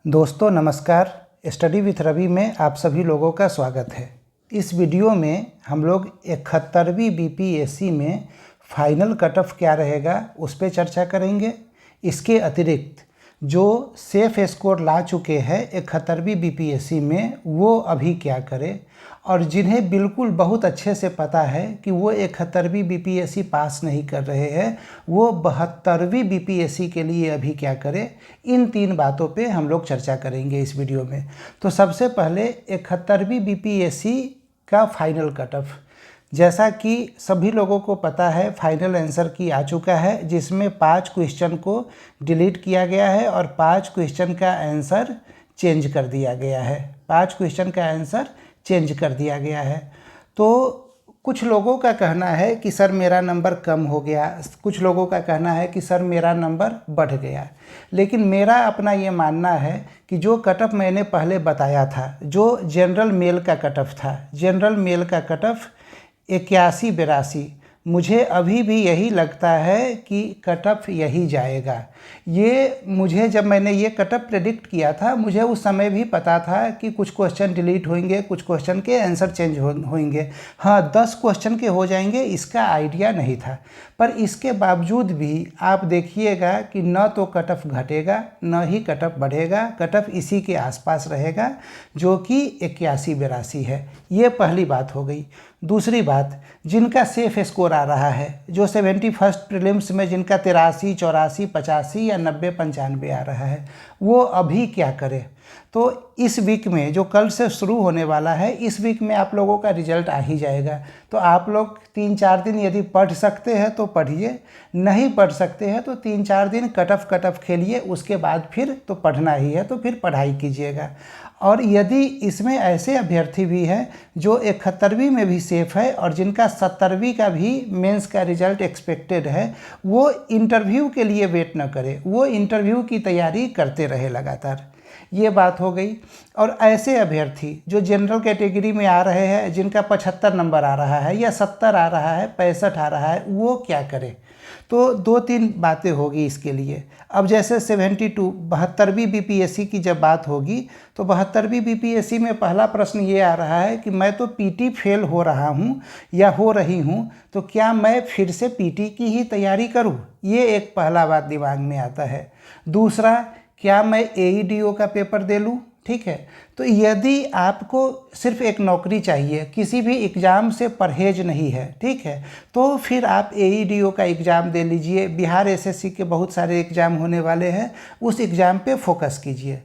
दोस्तों नमस्कार। Study with Ravi में आप सभी लोगों का स्वागत है। इस वीडियो में हम लोग 71वीं बीपीएससी में फाइनल कट ऑफ क्या रहेगा उस पर चर्चा करेंगे। इसके अतिरिक्त जो सेफ स्कोर ला चुके हैं 71वीं बीपीएससी में वो अभी क्या करें, और जिन्हें बिल्कुल बहुत अच्छे से पता है कि वो 71वीं बीपीएससी पास नहीं कर रहे हैं, वो 72वीं बीपीएससी के लिए अभी क्या करें, इन तीन बातों पे हम लोग चर्चा करेंगे इस वीडियो में। तो सबसे पहले 71वीं बीपीएससी का फाइनल कट ऑफ, जैसा कि सभी लोगों को पता है फाइनल आंसर की आ चुका है, जिसमें 5 क्वेश्चन को डिलीट किया गया है और 5 क्वेश्चन का आंसर चेंज कर दिया गया है। 5 क्वेश्चन का आंसर चेंज कर दिया गया है। तो कुछ लोगों का कहना है कि सर मेरा नंबर कम हो गया, कुछ लोगों का कहना है कि सर मेरा नंबर बढ़ गया। लेकिन मेरा अपना ये मानना है कि जो कट ऑफ मैंने पहले बताया था, जो जनरल मेल का कट ऑफ था, जनरल मेल का कट ऑफ 81-82, मुझे अभी भी यही लगता है कि कट ऑफ यही जाएगा। ये मुझे जब मैंने ये कट ऑफ प्रेडिक्ट किया था, मुझे उस समय भी पता था कि कुछ क्वेश्चन डिलीट होंगे, कुछ क्वेश्चन के आंसर चेंज होंगे। हाँ, 10 क्वेश्चन के हो जाएंगे इसका आइडिया नहीं था। पर इसके बावजूद भी आप देखिएगा कि न तो कट ऑफ घटेगा न ही कट ऑफ बढ़ेगा, कट ऑफ इसी के आसपास रहेगा जो कि 81-82 है। ये पहली बात हो गई। दूसरी बात, जिनका सेफ स्कोर आ रहा है, जो 71st प्रीलिम्स में जिनका 83, 84, 85 या 90, 95 आ रहा है, वो अभी क्या करे। तो इस वीक में जो कल से शुरू होने वाला है, इस वीक में आप लोगों का रिजल्ट आ ही जाएगा। तो आप लोग 3-4 दिन यदि पढ़ सकते हैं तो पढ़िए, नहीं पढ़ सकते हैं तो 3-4 दिन कट ऑफ खेलिए, उसके बाद फिर तो पढ़ना ही है तो फिर पढ़ाई कीजिएगा। और यदि इसमें ऐसे अभ्यर्थी भी हैं जो 71वीं में भी सेफ है और जिनका 70वीं का भी मेंस का रिजल्ट एक्सपेक्टेड है, वो इंटरव्यू के लिए वेट न करें, वो इंटरव्यू की तैयारी करते रहे लगातार। ये बात हो गई। और ऐसे अभ्यर्थी जो जनरल कैटेगरी में आ रहे हैं, जिनका 75 नंबर आ रहा है या 70 आ रहा है, 65 आ रहा है, वो क्या करे। तो 2-3 बातें होगी इसके लिए। अब जैसे 72वीं बीपीएससी की जब बात होगी तो 72वीं बीपीएससी में पहला प्रश्न ये आ रहा है कि मैं तो पीटी फेल हो रहा हूँ या हो रही हूँ, तो क्या मैं फिर से पीटी की ही तैयारी करूँ। ये एक पहला बात दिमाग में आता है। दूसरा, क्या मैं एईडीओ का पेपर दे लूँ। ठीक है, तो यदि आपको सिर्फ एक नौकरी चाहिए, किसी भी एग्ज़ाम से परहेज नहीं है, ठीक है, तो फिर आप एईडीओ का एग्ज़ाम दे लीजिए। बिहार एसएससी के बहुत सारे एग्ज़ाम होने वाले हैं, उस एग्ज़ाम पे फोकस कीजिए।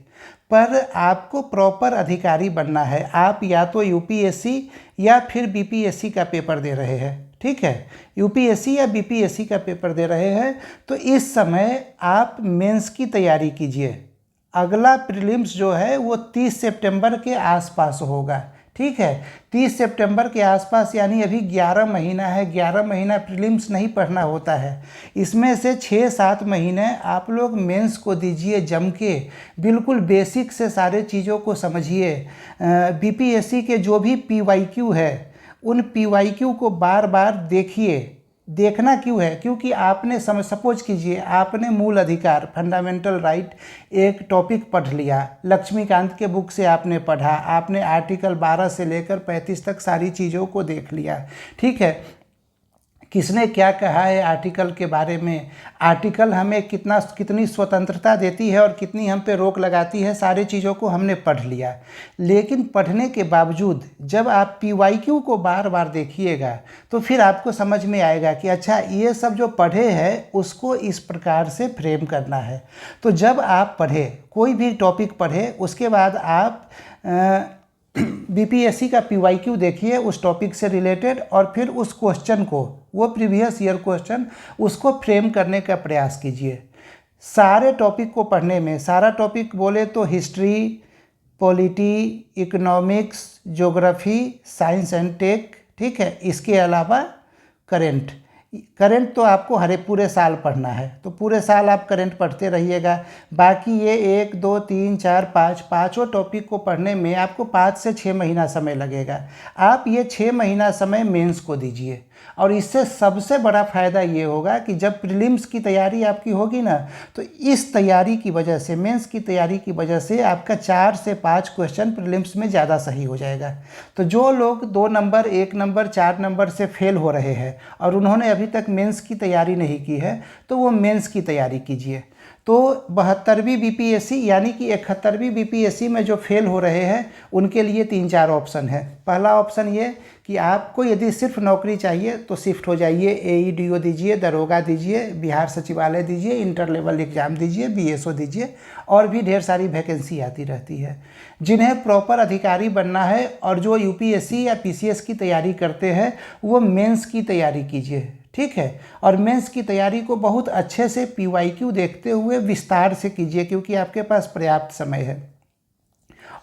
पर आपको प्रॉपर अधिकारी बनना है। आप या तो यूपीएससी या फिर बीपीएससी का पेपर दे रहे हैं, ठीक है, यूपीएससी या बीपीएससी का पेपर दे रहे हैं, तो इस समय आप मेंस की तैयारी कीजिए। अगला प्रीलिम्स जो है वो 30 सितंबर के आसपास होगा, ठीक है, 30 सितंबर के आसपास, यानी अभी 11 महीना है। 11 महीना प्रीलिम्स नहीं पढ़ना होता है, इसमें से 6-7 महीने आप लोग मेंस को दीजिए जम के, बिल्कुल बेसिक से सारे चीज़ों को समझिए। बीपीएससी के जो भी पीवाईक्यू है, उन पीवाईक्यू को बार बार देखिए। देखना क्यों है, क्योंकि आपने सपोज कीजिए आपने मूल अधिकार, फंडामेंटल राइट, एक टॉपिक पढ़ लिया, लक्ष्मीकांत के बुक से आपने पढ़ा, आपने आर्टिकल 12 से लेकर 35 तक सारी चीज़ों को देख लिया, ठीक है। किसने क्या कहा है आर्टिकल के बारे में, आर्टिकल हमें कितनी स्वतंत्रता देती है और कितनी हम पे रोक लगाती है, सारी चीज़ों को हमने पढ़ लिया। लेकिन पढ़ने के बावजूद जब आप पीवाईक्यू को बार बार देखिएगा तो फिर आपको समझ में आएगा कि अच्छा, ये सब जो पढ़े हैं उसको इस प्रकार से फ्रेम करना है। तो जब आप पढ़े, कोई भी टॉपिक पढ़े, उसके बाद आप बीपीएससी का पीवाईक्यू देखिए उस टॉपिक से रिलेटेड, और फिर उस क्वेश्चन को, वो प्रीवियस ईयर क्वेश्चन, उसको फ्रेम करने का प्रयास कीजिए। सारे टॉपिक को पढ़ने में, सारा टॉपिक बोले तो history, polity, economics, geography, science and tech, ठीक है, इसके अलावा करंट तो आपको पूरे साल पढ़ना है, तो पूरे साल आप करंट पढ़ते रहिएगा। बाकी ये 1, 2, 3, 4, 5 पाँचों टॉपिक को पढ़ने में आपको 5 से 6 महीना समय लगेगा। आप ये 6 महीना समय मेंस को दीजिए। और इससे सबसे बड़ा फ़ायदा ये होगा कि जब प्रीलिम्स की तैयारी आपकी होगी ना, तो इस तैयारी की वजह से, मेंस की तैयारी की वजह से आपका 4 से 5 क्वेश्चन प्रीलिम्स में ज़्यादा सही हो जाएगा। तो जो लोग 2 नंबर, 1 नंबर, 4 नंबर से फेल हो रहे हैं और उन्होंने अभी तक मेंस की तैयारी नहीं की है, तो वो मेंस की तैयारी कीजिए। तो 72वीं बीपीएससी यानी कि 71वीं बीपीएससी में जो फेल हो रहे हैं उनके लिए 3-4 ऑप्शन है। पहला ऑप्शन ये कि आपको यदि सिर्फ नौकरी चाहिए तो शिफ्ट हो जाइए, एईडीओ दीजिए, दरोगा दीजिए, बिहार सचिवालय दीजिए, इंटर लेवल एग्ज़ाम दीजिए, बीएसओ दीजिए, और भी ढेर सारी वैकेंसी आती रहती है। जिन्हें प्रॉपर अधिकारी बनना है और जो यूपीएससी या पीसीएस की तैयारी करते हैं वो मेंस की तैयारी कीजिए, ठीक है। और मेंस की तैयारी को बहुत अच्छे से पीवाईक्यू देखते हुए विस्तार से कीजिए, क्योंकि आपके पास पर्याप्त समय है।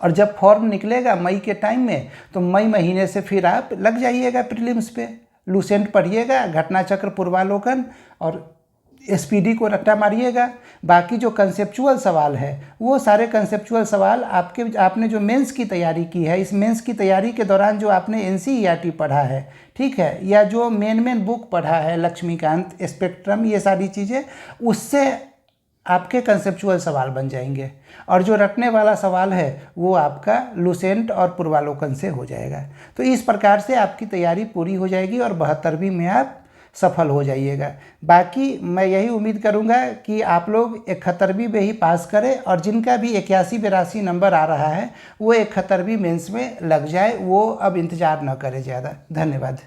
और जब फॉर्म निकलेगा मई के टाइम में, तो मई महीने से फिर आप लग जाइएगा प्रीलिम्स पे। लूसेंट पढ़िएगा, घटना चक्र, पूर्वालोकन और एसपीडी को रट्टा मारिएगा। बाकी जो कंसेप्चुअल सवाल है वो सारे कंसेप्चुअल सवाल आपने जो मेंस की तैयारी की है, इस मेंस की तैयारी के दौरान जो आपने एनसीईआरटी पढ़ा है, ठीक है, या जो मेन बुक पढ़ा है, लक्ष्मीकांत, स्पेक्ट्रम, ये सारी चीज़ें, उससे आपके कंसेप्चुअल सवाल बन जाएंगे। और जो रटने वाला सवाल है वो आपका लूसेंट और पूर्वालोकन से हो जाएगा। तो इस प्रकार से आपकी तैयारी पूरी हो जाएगी और 72वीं में आप सफल हो जाइएगा। बाकी मैं यही उम्मीद करूंगा कि आप लोग 71वीं में ही पास करें, और जिनका भी 81-82 नंबर आ रहा है वो 71वीं मेंस में लग जाए, वो अब इंतज़ार न करें ज़्यादा। धन्यवाद।